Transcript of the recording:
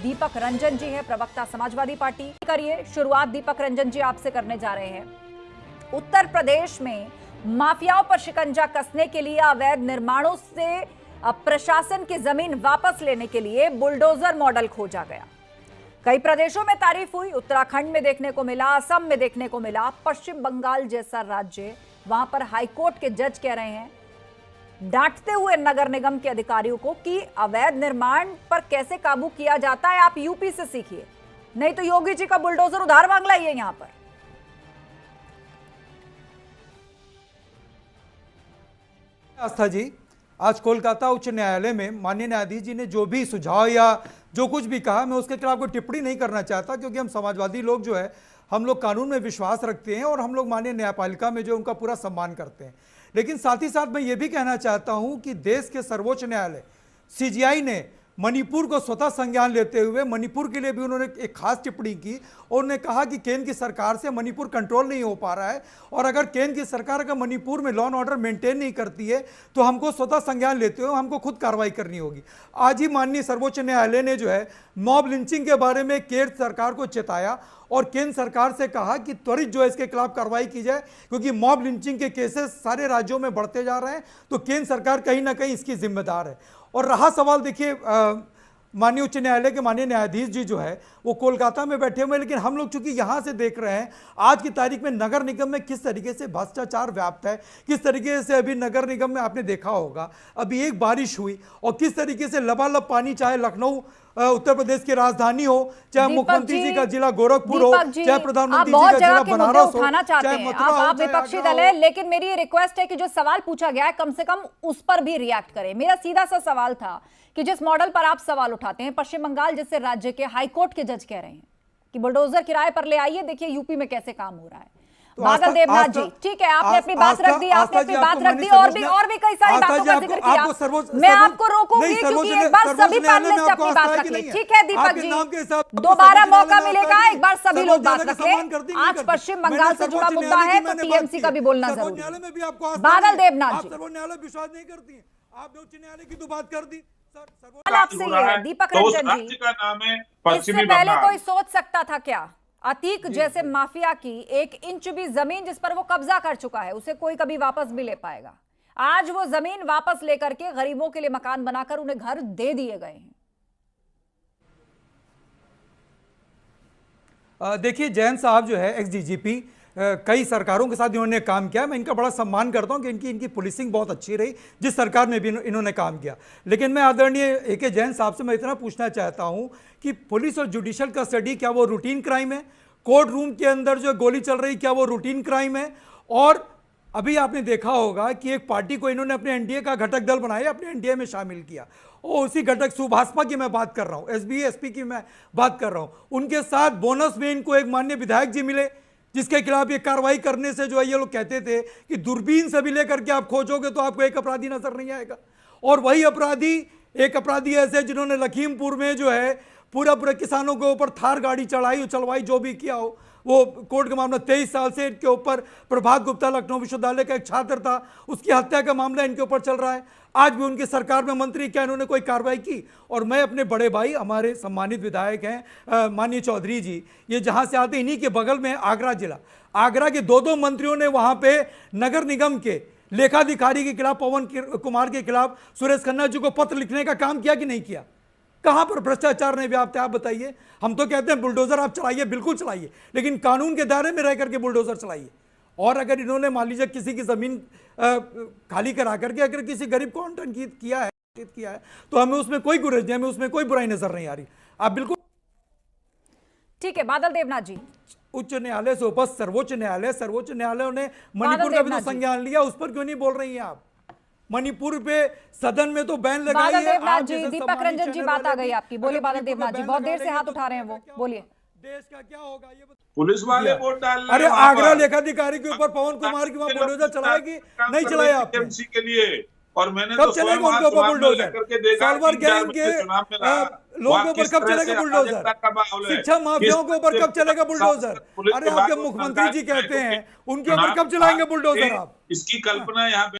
दीपक रंजन जी हैं, प्रवक्ता समाजवादी पार्टी। करिए शुरुआत दीपक रंजन जी आपसे करने जा रहे हैं। उत्तर प्रदेश में माफियाओं पर शिकंजा कसने के लिए अवैध निर्माणों से प्रशासन की जमीन वापस लेने के लिए बुलडोजर मॉडल खोजा गया। कई प्रदेशों में तारीफ हुई, उत्तराखंड में देखने को मिला, असम में देखने को मिला, पश्चिम बंगाल जैसा राज्य, वहां पर हाईकोर्ट के जज कह रहे हैं, डांटते हुए नगर निगम के अधिकारियों को कि अवैध निर्माण पर कैसे काबू किया जाता है, आप यूपी से सीखिए, नहीं तो योगी जी का बुलडोजर उधार मांग लाइए। यहां पर आस्था जी, आज कोलकाता उच्च न्यायालय में माननीय न्यायाधीश जी ने जो भी सुझाव या जो कुछ भी कहा, मैं उसके खिलाफ कोई टिप्पणी नहीं करना चाहता, क्योंकि हम समाजवादी लोग जो है, हम लोग कानून में विश्वास रखते हैं और हम लोग माननीय न्यायपालिका में जो उनका पूरा सम्मान करते हैं। लेकिन साथ ही साथ मैं ये भी कहना चाहता हूं कि देश के सर्वोच्च न्यायालय सीजीआई ने मणिपुर को स्वतः संज्ञान लेते हुए मणिपुर के लिए भी उन्होंने एक खास टिप्पणी की और उन्होंने कहा कि केंद्र की सरकार से मणिपुर कंट्रोल नहीं हो पा रहा है और अगर केंद्र की सरकार अगर मणिपुर में लॉ एंड ऑर्डर मेंटेन नहीं करती है तो हमको स्वतः संज्ञान लेते हुए हमको खुद कार्रवाई करनी होगी। आज ही माननीय सर्वोच्च न्यायालय ने जो है मॉब लिंचिंग के बारे में केंद्र सरकार को चेताया और केंद्र सरकार से कहा कि त्वरित जो है इसके खिलाफ कार्रवाई की जाए, क्योंकि मॉब लिंचिंग के केसेस सारे राज्यों में बढ़ते जा रहे हैं, तो केंद्र सरकार कहीं ना कहीं इसकी जिम्मेदार है। और रहा सवाल, देखिए माननीय उच्च न्यायालय के माननीय न्यायाधीश जी जो है वो कोलकाता में बैठे हुए हैं, लेकिन हम लोग चूंकि यहाँ से देख रहे हैं आज की तारीख में नगर निगम में किस तरीके से भ्रष्टाचार व्याप्त है, किस तरीके से अभी नगर निगम में आपने देखा होगा अभी एक बारिश हुई और किस तरीके से लबालब पानी, चाहे लखनऊ उत्तर प्रदेश की राजधानी हो, चाहे मुख्यमंत्री जी का जिला गोरखपुर हो, चाहे प्रधानमंत्री जी का जिला बनारस हो, चाहे मथुरा हो, आप विपक्षी दल है, लेकिन मेरी ये रिक्वेस्ट है कि जो सवाल पूछा गया है कम से कम उस पर भी रिएक्ट करें। मेरा सीधा सा सवाल था कि जिस मॉडल पर आप सवाल उठाते हैं, पश्चिम बंगाल जैसे राज्य के हाईकोर्ट के जज कह रहे हैं कि बुलडोजर किराए पर ले आइए, देखिए यूपी में कैसे काम हो रहा है। बादल देवनाथ जी, ठीक है, आपने अपनी बात रख दी, आपने अपनी बात रख दी, और भी कई सारी बातों का जिक्र किया। मैं आपको रोकूंगी क्योंकि एक बार सभी पैनलिस्ट अपनी बात रख ले। ठीक है दीपक जी, दोबारा मौका मिलेगा, एक बार सभी लोग बात रख ले। आज पश्चिम बंगाल से जुड़ा मुद्दा है तो टीएमसी का भी बोलना जरूरी है। बादल देवनाथ जी, न्यायालय विश्वास नहीं करती है, आपने उच्च न्यायालय की तो बात कर दी। आपसे ये है दीपक रंजन जी, इससे पहले कोई सोच सकता था क्या अतीक जैसे माफिया की 1 इंच भी जमीन जिस पर वो कब्जा कर चुका है उसे कोई कभी वापस भी ले पाएगा? आज वो जमीन वापस लेकर के गरीबों के लिए मकान बनाकर उन्हें घर दे दिए गए हैं। देखिए जैन साहब जो है एक्स डीजीपी, कई सरकारों के साथ इन्होंने काम किया, मैं इनका बड़ा सम्मान करता हूं कि इनकी पुलिसिंग बहुत अच्छी रही जिस सरकार में भी इन्होंने काम किया। लेकिन मैं आदरणीय ए.के. जैन साहब से मैं इतना पूछना चाहता हूं कि पुलिस और जुडिशियल कस्टडी क्या वो रूटीन क्राइम है? कोर्ट रूम के अंदर जो गोली चल रही क्या वो रूटीन क्राइम है? और अभी आपने देखा होगा कि एक पार्टी को इन्होंने अपने एनडीए का घटक दल बनाया, अपने एनडीए में शामिल किया और उसी घटक सुभाषपा की मैं बात कर रहा हूँ, एसबी एसपी की मैं बात कर रहा हूँ, उनके साथ बोनस में इनको एक माननीय विधायक जी मिले जिसके खिलाफ ये कार्रवाई करने से जो है ये लोग कहते थे कि दूरबीन से भी लेकर के आप खोजोगे तो आपको एक अपराधी नजर नहीं आएगा। और वही अपराधी, एक अपराधी ऐसे जिन्होंने लखीमपुर में जो है पूरा किसानों के ऊपर थार गाड़ी चलवाई जो भी किया हो, वो कोर्ट का मामला 23 साल से इनके ऊपर, प्रभात गुप्ता लखनऊ विश्वविद्यालय का एक छात्र था, उसकी हत्या का मामला इनके ऊपर चल रहा है। आज भी उनकी सरकार में मंत्री, क्या इन्होंने कोई कार्रवाई की? और मैं अपने बड़े भाई, हमारे सम्मानित विधायक हैं माननीय चौधरी जी, ये जहां से आते इन्हीं के बगल में आगरा जिला, आगरा के 2 मंत्रियों ने वहां पे नगर निगम के लेखाधिकारी के खिलाफ, पवन कुमार के खिलाफ, सुरेश खन्ना जी को पत्र लिखने का काम किया कि नहीं किया? कहां पर भ्रष्टाचार नहीं व्याप्त है आप बताइए? हम तो कहते हैं बुलडोजर आप चलाइए, बिल्कुल चलाइए, लेकिन कानून के दायरे में रह करके बुलडोजर चलाइए। और अगर इन्होंने मान लीजिए किसी की जमीन खाली करा करके अगर किसी गरीब को आवंटन किया है तो हमें उसमें कोई गुरेज नहीं, हमें उसमें कोई बुराई नजर नहीं आ रही। आप बिल्कुल ठीक है। बादल देवनाथ जी, उच्च न्यायालय से ऊपर सर्वोच्च न्यायालय ने मणिपुर का भी तो संज्ञान लिया, उस पर क्यों नहीं बोल रही हैं आप? मणिपुर पे सदन में तो बैन लगाई है। देवनाथ जी, दीपक रंजन जी, बात आ गई आपकी, बोलिए बादल देवनाथ जी, बहुत देर से हाथ उठा रहे हैं वो, बोलिए। देश का क्या होगा ये पुलिस वाले वोट डाल रहे हैं। अरे आगरा लेखाधिकारी के ऊपर पवन कुमार की वहां बुलडोजर चलाएगी, नहीं चलाया आपने के लिए, और मैंने कब चलेगा उनके ऊपर बुलडोजर? सालभर गैंग के लोगों के ऊपर कब चलेगा बुलडोजर? शिक्षा माफियाओं के ऊपर कब चलेगा बुलडोजर? अरे आपके मुख्यमंत्री जी कहते हैं उनके ऊपर कब चलाएंगे बुलडोजर आप? इसकी कल्पना यहाँ पे